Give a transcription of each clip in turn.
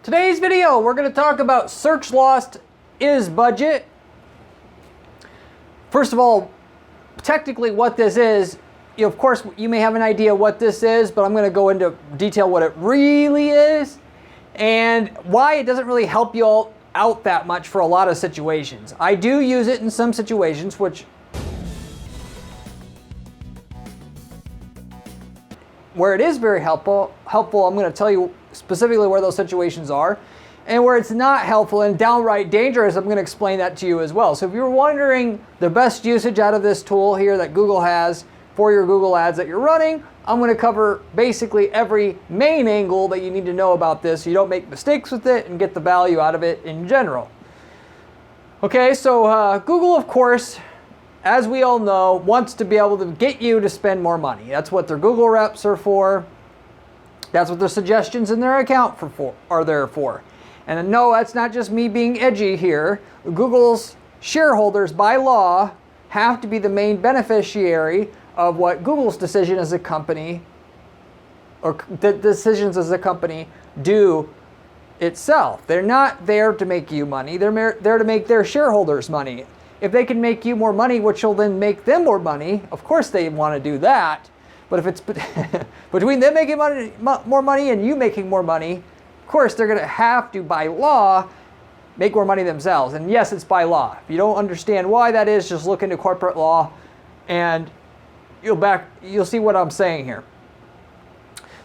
Today's video, we're going to talk about search loss is budget. First of all, technically what this is, of course, you may have an idea what this is, but I'm going to go into detail what it really is and why it doesn't really help you all out that much for a lot of situations. I do use it in some situations, where it is very helpful, I'm going to tell you specifically where those situations are. And where it's not helpful and downright dangerous, I'm going to explain that to you as well. So if you're wondering the best usage out of this tool here that Google has for your Google ads that you're running, I'm going to cover basically every main angle that you need to know about this so you don't make mistakes with it and get the value out of it in general. Okay, so Google, of course, as we all know, wants to be able to get you to spend more money. That's what their Google reps are for. That's what their suggestions in their account are there for. And no, that's not just me being edgy here. Google's shareholders, by law, have to be the main beneficiary of what Google's decision as a company, or the decisions as a company do itself. They're not there to make you money. They're there to make their shareholders money. If they can make you more money, which will then make them more money, of course they want to do that. But if it's between them making more money and you making more money, of course they're going to have to, by law, make more money themselves. And yes, it's by law. If you don't understand why that is, just look into corporate law and you'll see what I'm saying here.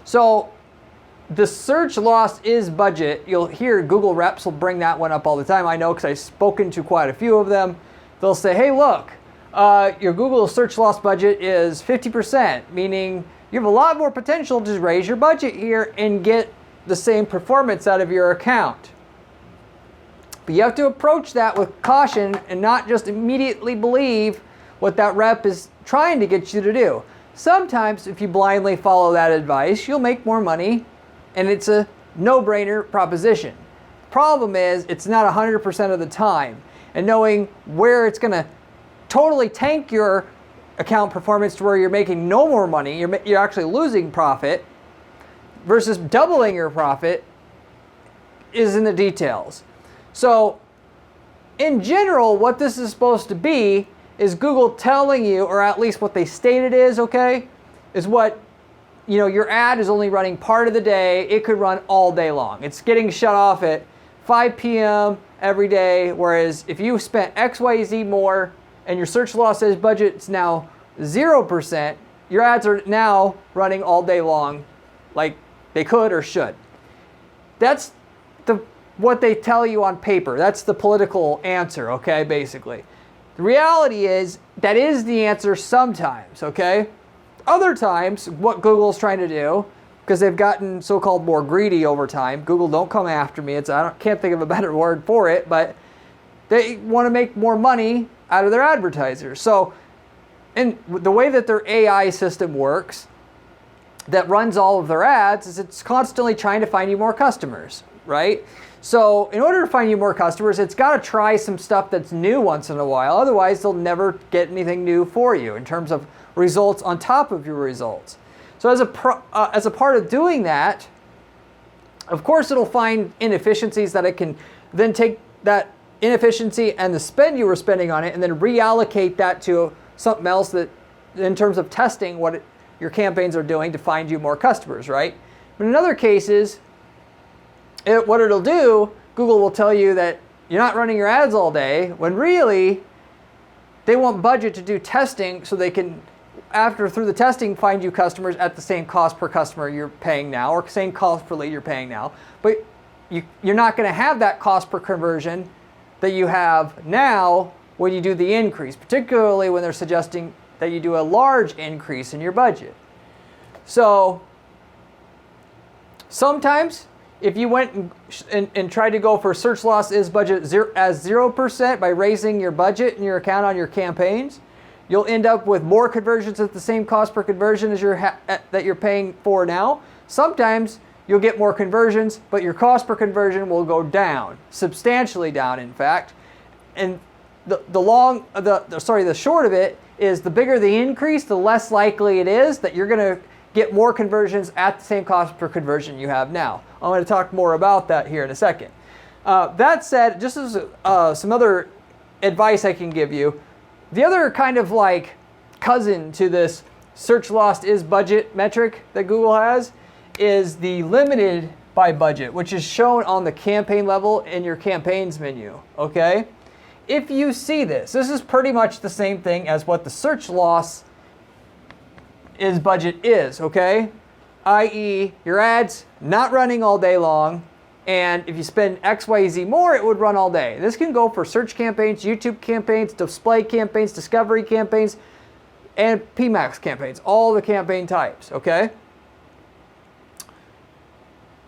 So the search loss is budget. You'll hear Google reps will bring that one up all the time. I know because I've spoken to quite a few of them. They'll say, hey, look, your Google search loss budget is 50%, meaning you have a lot more potential to raise your budget here and get the same performance out of your account. But you have to approach that with caution and not just immediately believe what that rep is trying to get you to do. Sometimes if you blindly follow that advice, you'll make more money and it's a no-brainer proposition. The problem is it's not 100% of the time. And knowing where it's going to totally tank your account performance to where you're making no more money, you're actually losing profit, versus doubling your profit is in the details. So in general, what this is supposed to be is Google telling you, or at least what they state it is, okay, is what, your ad is only running part of the day. It could run all day long. It's getting shut off at 5 p.m. every day, whereas if you spent XYZ more and your search loss is budget is now 0%, your ads are now running all day long like they could or should. That's what they tell you on paper. That's the political answer, okay, basically. The reality is that is the answer sometimes, okay? Other times, what Google's trying to do, because they've gotten so-called more greedy over time. Google, don't come after me. Can't think of a better word for it, but they want to make more money out of their advertisers. So, and the way that their AI system works, that runs all of their ads, is it's constantly trying to find you more customers, right? So in order to find you more customers, it's got to try some stuff that's new once in a while. Otherwise, they'll never get anything new for you in terms of results on top of your results. So as a part of doing that, of course, it'll find inefficiencies that it can then take that inefficiency and the spend you were spending on it and then reallocate that to something else that, in terms of testing what your campaigns are doing to find you more customers, right? But in other cases, what it'll do, Google will tell you that you're not running your ads all day, when really they want budget to do testing so they can, through the testing, find you customers at the same cost per customer you're paying now, or same cost per lead you're paying now. But you're not going to have that cost per conversion that you have now when you do the increase, particularly when they're suggesting that you do a large increase in your budget. So sometimes if you went and tried to go for search loss is budget as 0% by raising your budget and your account on your campaigns, you'll end up with more conversions at the same cost per conversion as that you're paying for now. Sometimes you'll get more conversions, but your cost per conversion will go down, substantially down, in fact. And the short of it is the bigger the increase, the less likely it is that you're going to get more conversions at the same cost per conversion you have now. I'm going to talk more about that here in a second. That said, just as some other advice I can give you, the other kind of like cousin to this search lost is budget metric that Google has is the limited by budget, which is shown on the campaign level in your campaigns menu, okay? If you see this is pretty much the same thing as what the search loss is budget is, okay? i.e. your ads not running all day long, and if you spend XYZ more, it would run all day. This can go for search campaigns, YouTube campaigns, display campaigns, discovery campaigns, and PMAX campaigns, all the campaign types, okay?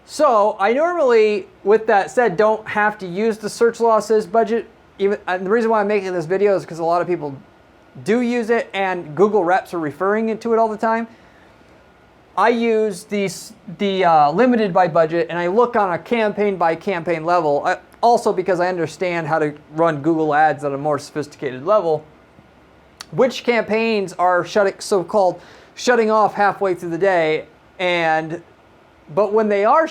So I normally, with that said, don't have to use the search losses budget. And the reason why I'm making this video is because a lot of people do use it, and Google reps are referring to it all the time. I use the limited by budget, and I look on a campaign by campaign level. Also because I understand how to run Google ads at a more sophisticated level. Which campaigns are so-called shutting off halfway through the day, but when they are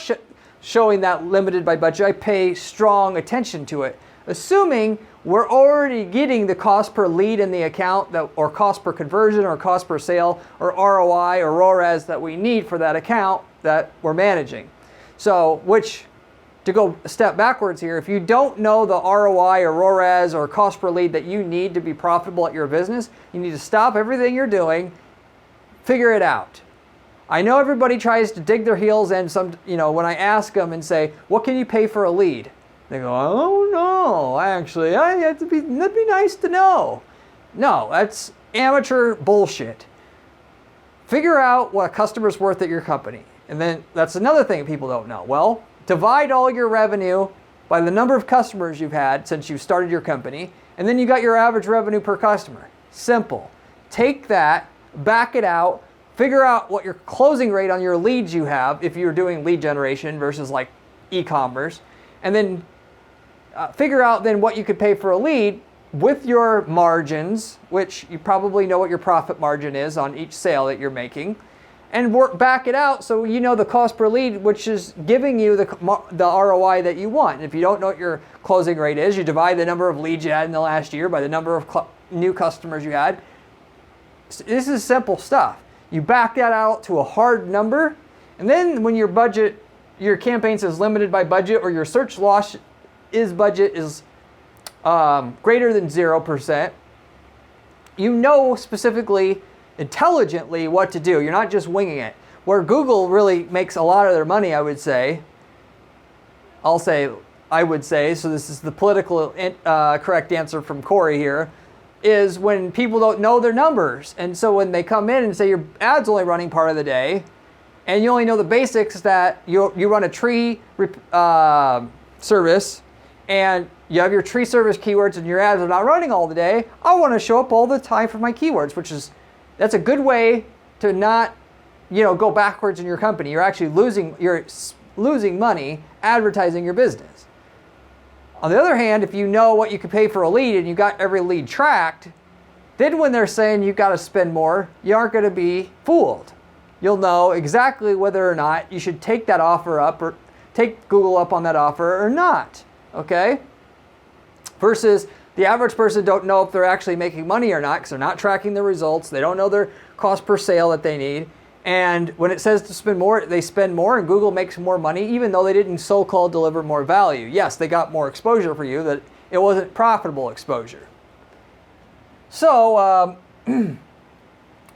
showing that limited by budget, I pay strong attention to it, assuming we're already getting the cost per lead in the account, or cost per conversion, or cost per sale, or ROI, or ROAS that we need for that account that we're managing. So, to go a step backwards here, if you don't know the ROI or ROAS or cost per lead that you need to be profitable at your business, you need to stop everything you're doing, figure it out. I know everybody tries to dig their heels in when I ask them and say, what can you pay for a lead? They go, oh no, actually, that'd be nice to know. No, that's amateur bullshit. Figure out what a customer's worth at your company. And then that's another thing people don't know. Well, divide all your revenue by the number of customers you've had since you started your company, and then you got your average revenue per customer. Simple. Take that, back it out, figure out what your closing rate on your leads you have if you're doing lead generation versus like e-commerce, and then figure out then what you could pay for a lead with your margins, which you probably know what your profit margin is on each sale that you're making, and back it out so you know the cost per lead, which is giving you the ROI that you want. And if you don't know what your closing rate is, you divide the number of leads you had in the last year by the number of new customers you had. This is simple stuff. You back that out to a hard number, and then when your campaign says limited by budget, or your search loss budget is greater than 0%, you know specifically, intelligently what to do. You're not just winging it. Where Google really makes a lot of their money, I would say, so this is the political correct answer from Corey here, is when people don't know their numbers. And so when they come in and say your ad's only running part of the day, and you only know the basics that you run a tree service, and you have your tree service keywords and your ads are not running all the day, I want to show up all the time for my keywords, that's a good way to not, go backwards in your company. You're actually losing money advertising your business. On the other hand, if you know what you could pay for a lead and you got every lead tracked, then when they're saying you got to spend more, you aren't going to be fooled. You'll know exactly whether or not you should take that offer up or take Google up on that offer or not. Okay? Versus the average person don't know if they're actually making money or not because they're not tracking the results. They don't know their cost per sale that they need. And when it says to spend more, they spend more, and Google makes more money even though they didn't so-called deliver more value. Yes, they got more exposure for you, that it wasn't profitable exposure. So,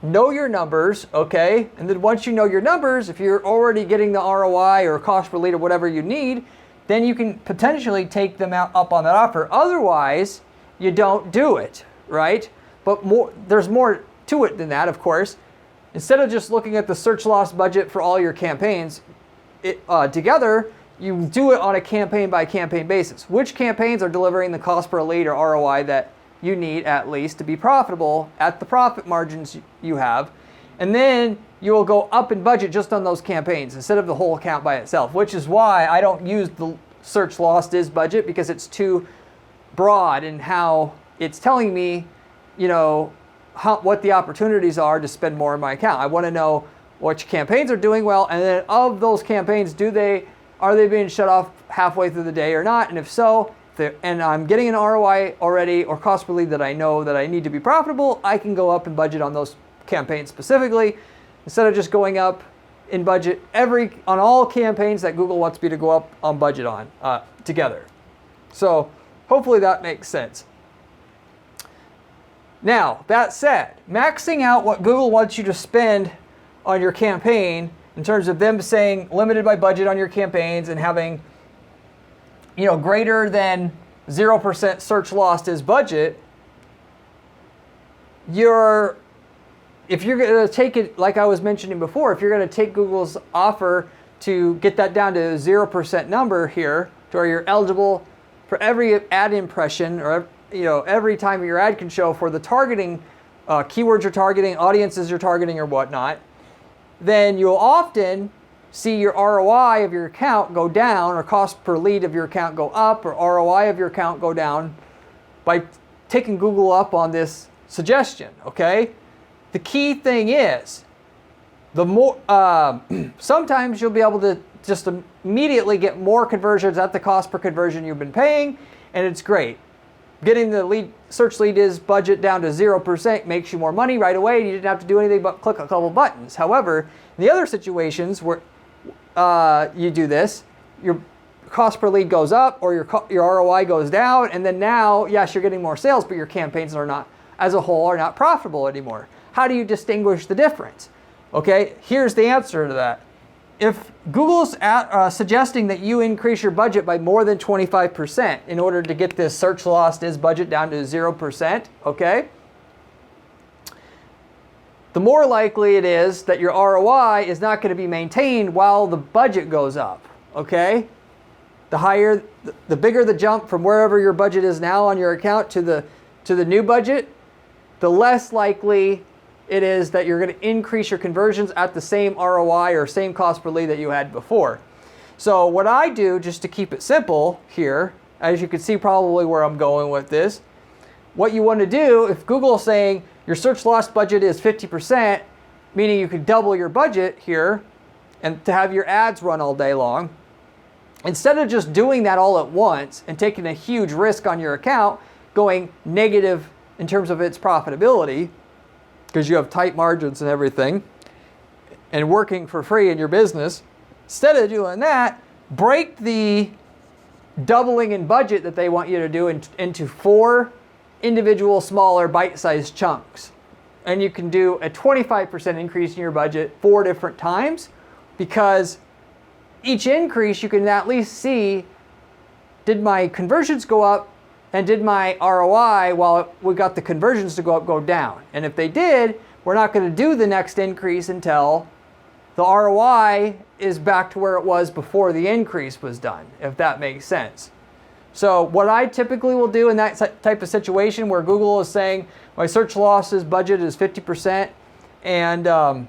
know your numbers, okay? And then once you know your numbers, if you're already getting the ROI or cost per lead or whatever you need, then you can potentially take them up on that offer. Otherwise, you don't do it, right? But there's more to it than that, of course. Instead of just looking at the search loss budget for all your campaigns together, you do it on a campaign by campaign basis. Which campaigns are delivering the cost per lead or ROI that you need at least to be profitable at the profit margins you have? And then you will go up in budget just on those campaigns instead of the whole account by itself, which is why I don't use the search lost is budget, because it's too broad in how it's telling me, what the opportunities are to spend more in my account. I want to know which campaigns are doing well, and then of those campaigns, are they being shut off halfway through the day or not? And if so, and I'm getting an ROI already or cost per lead that I know that I need to be profitable, I can go up and budget on those campaigns specifically instead of just going up in budget on all campaigns that Google wants me to go up on budget on together. So hopefully that makes sense. Now, that said, maxing out what Google wants you to spend on your campaign in terms of them saying limited by budget on your campaigns and having, greater than 0% search lost is budget, if you're going to take it, like I was mentioning before, if you're going to take Google's offer to get that down to a 0% number here, to where you're eligible for every ad impression or every time your ad can show for the targeting, keywords you're targeting, audiences you're targeting or whatnot, then you'll often see your ROI of your account go down or cost per lead of your account go up or ROI of your account go down by taking Google up on this suggestion, okay? The key thing is, sometimes you'll be able to just immediately get more conversions at the cost per conversion you've been paying, and it's great. Getting the search lead is budget down to 0% makes you more money right away. You didn't have to do anything but click a couple buttons. However, in the other situations where you do this, your cost per lead goes up or your ROI goes down, and then now, yes, you're getting more sales, but your campaigns are not, as a whole, are not profitable anymore. How do you distinguish the difference? Okay, here's the answer to that. If Google's suggesting that you increase your budget by more than 25% in order to get this search lost is budget down to 0%, okay? The more likely it is that your ROI is not going to be maintained while the budget goes up, okay? The bigger the jump from wherever your budget is now on your account to the new budget, the less likely it is that you're going to increase your conversions at the same ROI or same cost per lead that you had before. So what I do, just to keep it simple here, as you can see probably where I'm going with this, what you want to do, if Google's saying your search loss budget is 50%, meaning you could double your budget here and to have your ads run all day long, instead of just doing that all at once and taking a huge risk on your account, going negative in terms of its profitability, because you have tight margins and everything, and working for free in your business, instead of doing that, break the doubling in budget that they want you to do into 4 individual smaller bite-sized chunks. And you can do a 25% increase in your budget 4 different times, because each increase you can at least see, did my conversions go up and did my ROI, while we got the conversions to go up, go down? And if they did, we're not going to do the next increase until the ROI is back to where it was before the increase was done, if that makes sense. So what I typically will do in that type of situation where Google is saying my search losses budget is 50% and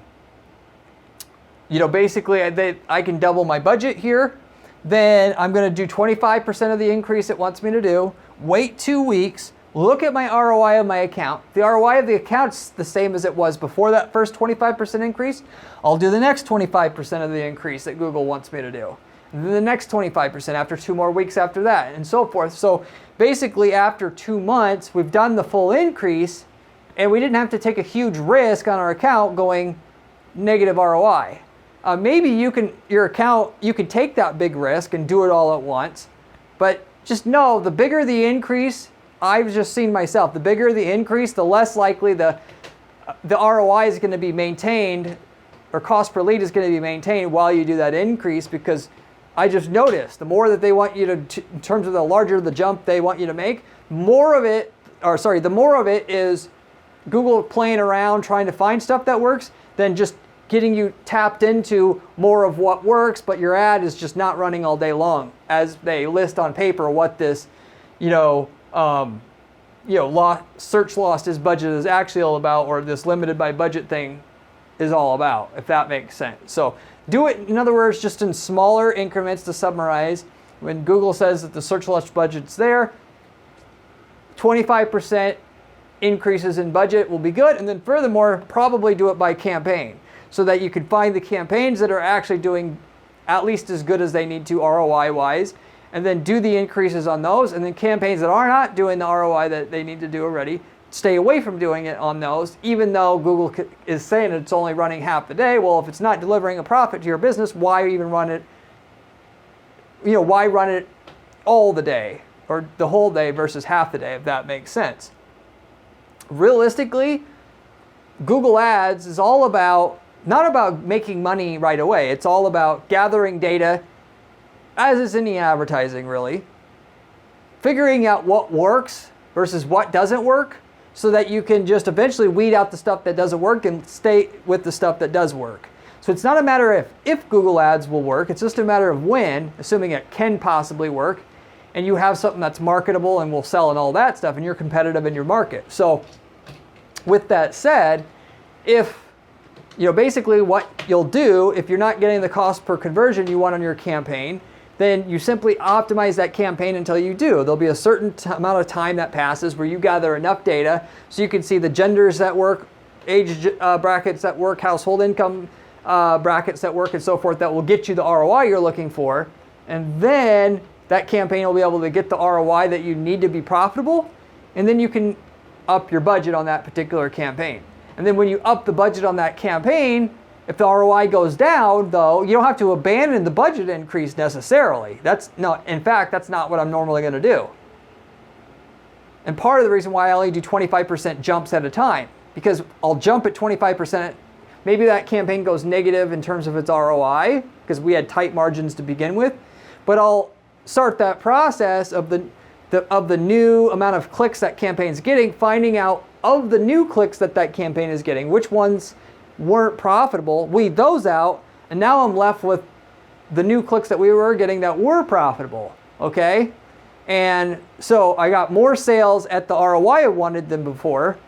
basically I can double my budget here, then I'm going to do 25% of the increase it wants me to do, wait 2 weeks, look at my ROI of my account. The ROI of the account's the same as it was before that first 25% increase. I'll do the next 25% of the increase that Google wants me to do. And then the next 25% after 2 more weeks after that, and so forth. So basically after 2 months, we've done the full increase, and we didn't have to take a huge risk on our account going negative ROI. Maybe you can take that big risk and do it all at once, but just know the bigger the increase, I've just seen myself, the bigger the increase, the less likely the ROI is going to be maintained, or cost per lead is going to be maintained while you do that increase, because I just noticed the more that they want you to in terms of the larger the jump they want you to make, the more of it is Google playing around trying to find stuff that works than just getting you tapped into more of what works, but your ad is just not running all day long as they list on paper what this, search lost is budget is actually all about, or this limited by budget thing is all about, if that makes sense. So do it, in other words, just in smaller increments to summarize. When Google says that the search loss budget's there, 25% increases in budget will be good, and then furthermore, probably do it by campaign. so that you can find the campaigns that are actually doing at least as good as they need to ROI wise, and then do the increases on those, and then campaigns that are not doing the ROI that they need to do already, stay away from doing it on those, even though Google is saying it's only running half the day. Well, if it's not delivering a profit to your business, why even run it? Why run it all the day or the whole day versus half the day, if that makes sense? Realistically, Google Ads is all about, not about making money right away. It's all about gathering data, as is any advertising really, figuring out what works versus what doesn't work, so that you can just eventually weed out the stuff that doesn't work and stay with the stuff that does work. So it's not a matter of if Google Ads will work, it's just a matter of when, assuming it can possibly work, and you have something that's marketable and will sell and all that stuff, and you're competitive in your market. So with that said, if basically what you'll do, if you're not getting the cost per conversion you want on your campaign, then you simply optimize that campaign until you do. There'll be a certain amount of time that passes where you gather enough data so you can see the genders that work, age brackets that work, household income brackets that work, and so forth, that will get you the ROI you're looking for. And then that campaign will be able to get the ROI that you need to be profitable, and then you can up your budget on that particular campaign. And then when you up the budget on that campaign, if the ROI goes down, though, you don't have to abandon the budget increase necessarily. In fact, that's not what I'm normally going to do. And part of the reason why I only do 25% jumps at a time, because I'll jump at 25%. Maybe that campaign goes negative in terms of its ROI, because we had tight margins to begin with, but I'll start that process of the new amount of clicks that campaign's getting, finding out of the new clicks that campaign is getting, which ones weren't profitable, weed those out, and now I'm left with the new clicks that we were getting that were profitable, okay? And so I got more sales at the ROI I wanted than before,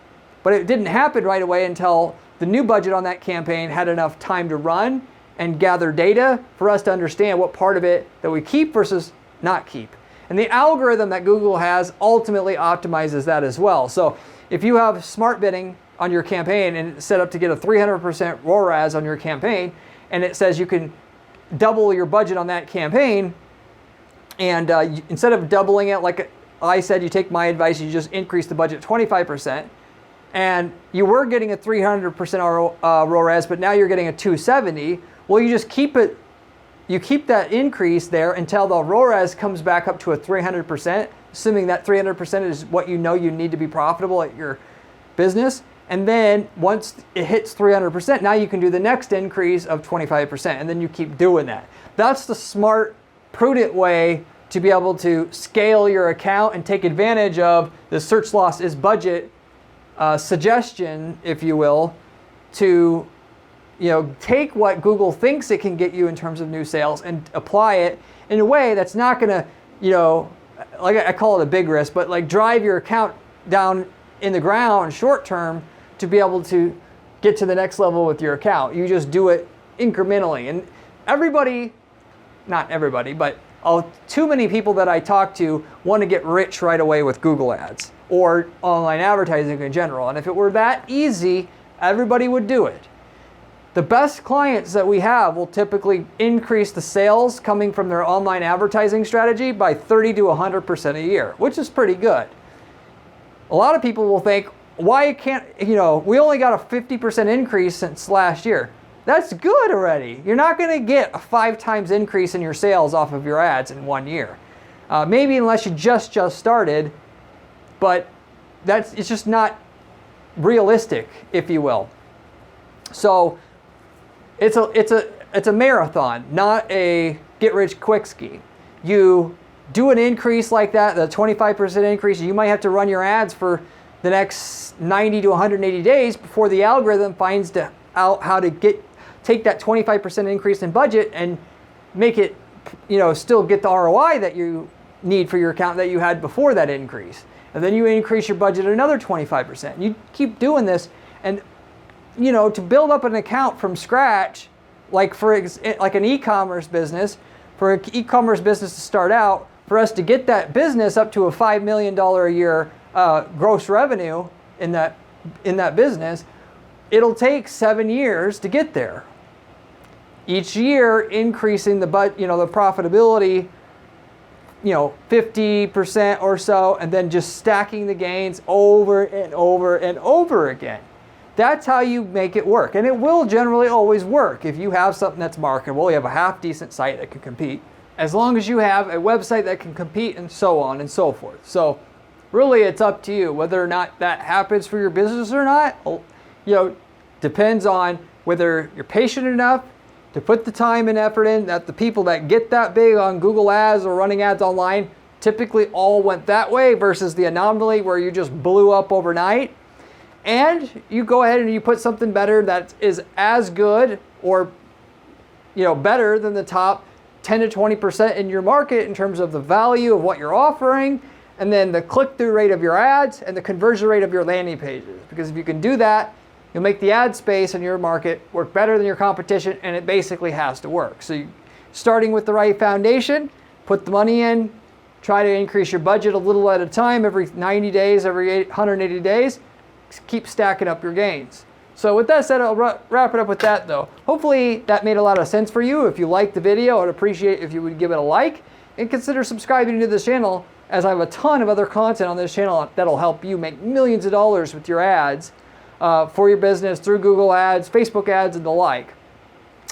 but it didn't happen right away until the new budget on that campaign had enough time to run and gather data for us to understand what part of it that we keep versus not keep. And the algorithm that Google has ultimately optimizes that as well. So if you have smart bidding on your campaign and it's set up to get a 300% ROAS on your campaign, and it says you can double your budget on that campaign, and instead of doubling it, like I said, you take my advice, you just increase the budget 25%, and you were getting a 300% ROAS, but now you're getting a 270, well, you just keep it, you keep that increase there until the ROAS comes back up to a 300%, assuming that 300% is what you need to be profitable at your business. And then once it hits 300%, now you can do the next increase of 25%, and then you keep doing that. That's the smart, prudent way to be able to scale your account and take advantage of the search loss is budget suggestion, if you will, to take what Google thinks it can get you in terms of new sales and apply it in a way that's not going to, like I call it a big risk, but like drive your account down in the ground short term to be able to get to the next level with your account. You just do it incrementally. And everybody, not everybody, but too many people that I talk to want to get rich right away with Google Ads or online advertising in general. And if it were that easy, everybody would do it. The best clients that we have will typically increase the sales coming from their online advertising strategy by 30 to 100% a year, which is pretty good. A lot of people will think, why can't, we only got a 50% increase since last year. That's good already. You're not going to get a 5 times increase in your sales off of your ads in 1 year. Maybe unless you just started, but it's just not realistic, if you will. So it's a marathon, not a get rich quick scheme. You do an increase like that, the 25% increase, you might have to run your ads for the next 90 to 180 days before the algorithm finds out how to take that 25% increase in budget and make it, still get the ROI that you need for your account that you had before that increase. And then you increase your budget another 25%. You keep doing this, and to build up an account from scratch, like an e-commerce business, for an e-commerce business to start out, for us to get that business up to a $5 million a year gross revenue in that business, it'll take 7 years to get there. Each year increasing the profitability, 50% or so, and then just stacking the gains over and over and over again. That's how you make it work. And it will generally always work if you have something that's marketable, you have a half decent site that can compete, as long as you have a website that can compete, and so on and so forth. So really it's up to you whether or not that happens for your business or not. Depends on whether you're patient enough to put the time and effort in. That the people that get that big on Google ads or running ads online typically all went that way, versus the anomaly where you just blew up overnight. And you go ahead and you put something better that is as good or better than the top 10 to 20% in your market in terms of the value of what you're offering, and then the click-through rate of your ads and the conversion rate of your landing pages. Because if you can do that, you'll make the ad space in your market work better than your competition, and it basically has to work. So starting with the right foundation, put the money in, try to increase your budget a little at a time, every 90 days, every 180 days, keep stacking up your gains. So with that said, I'll wrap it up with that though. Hopefully that made a lot of sense for you. If you liked the video, I'd appreciate if you would give it a like and consider subscribing to this channel, as I have a ton of other content on this channel that'll help you make millions of dollars with your ads for your business through Google ads, Facebook ads, and the like.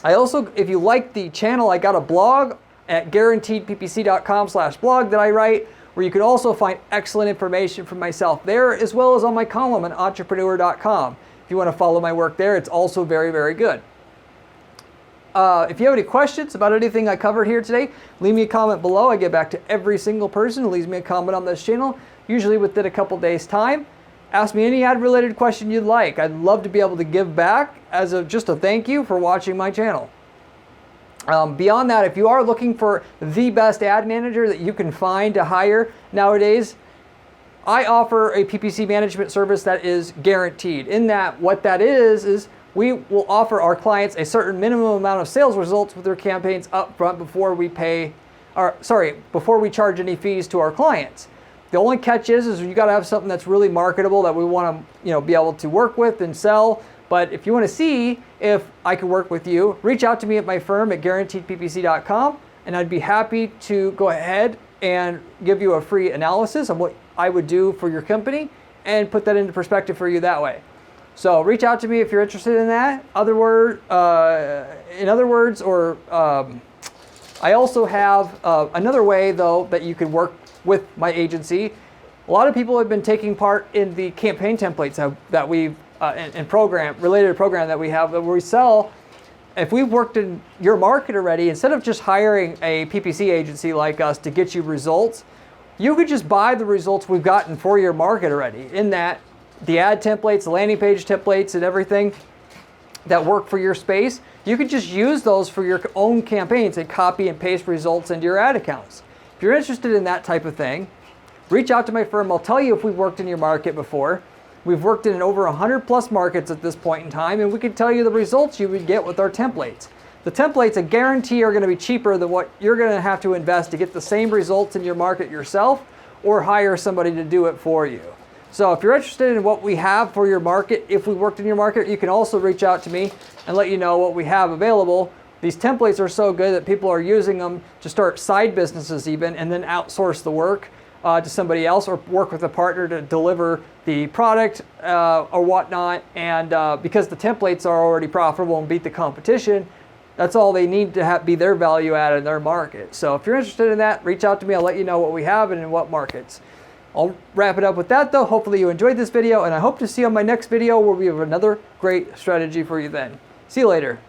I also, if you like the channel, I got a blog at guaranteedppc.com/blog that I write, where you can also find excellent information from myself there, as well as on my column at entrepreneur.com. If you want to follow my work there, it's also very, very good. If you have any questions about anything I covered here today, leave me a comment below. I get back to every single person who leaves me a comment on this channel, usually within a couple days' time. Ask me any ad-related question you'd like. I'd love to be able to give back as just a thank you for watching my channel. Beyond that, if you are looking for the best ad manager that you can find to hire nowadays, I offer a PPC management service that is guaranteed. In that, what that is we will offer our clients a certain minimum amount of sales results with their campaigns up front before we charge any fees to our clients. The only catch is you got to have something that's really marketable that we want to be able to work with and sell. But if you want to see if I can work with you, reach out to me at my firm at guaranteedppc.com, and I'd be happy to go ahead and give you a free analysis of what I would do for your company and put that into perspective for you that way. So reach out to me if you're interested in that. I also have another way though that you can work with my agency. A lot of people have been taking part in the campaign templates that we've related program that we have, where we sell. If we've worked in your market already, instead of just hiring a PPC agency like us to get you results, you could just buy the results we've gotten for your market already. In that, the ad templates, the landing page templates, and everything that work for your space, you could just use those for your own campaigns and copy and paste results into your ad accounts. If you're interested in that type of thing, reach out to my firm. I'll tell you if we've worked in your market before. We've worked in over 100 plus markets at this point in time, and we can tell you the results you would get with our templates. The templates, I guarantee, are going to be cheaper than what you're going to have to invest to get the same results in your market yourself, or hire somebody to do it for you. So if you're interested in what we have for your market, if we worked in your market, you can also reach out to me and let you know what we have available. These templates are so good that people are using them to start side businesses even, and then outsource the work to somebody else, or work with a partner to deliver the product or whatnot. And because the templates are already profitable and beat the competition, that's all they need to be their value add in their market. So if you're interested in that, reach out to me. I'll let you know what we have and in what markets. I'll wrap it up with that though. Hopefully you enjoyed this video, and I hope to see you on my next video where we have another great strategy for you then. See you later.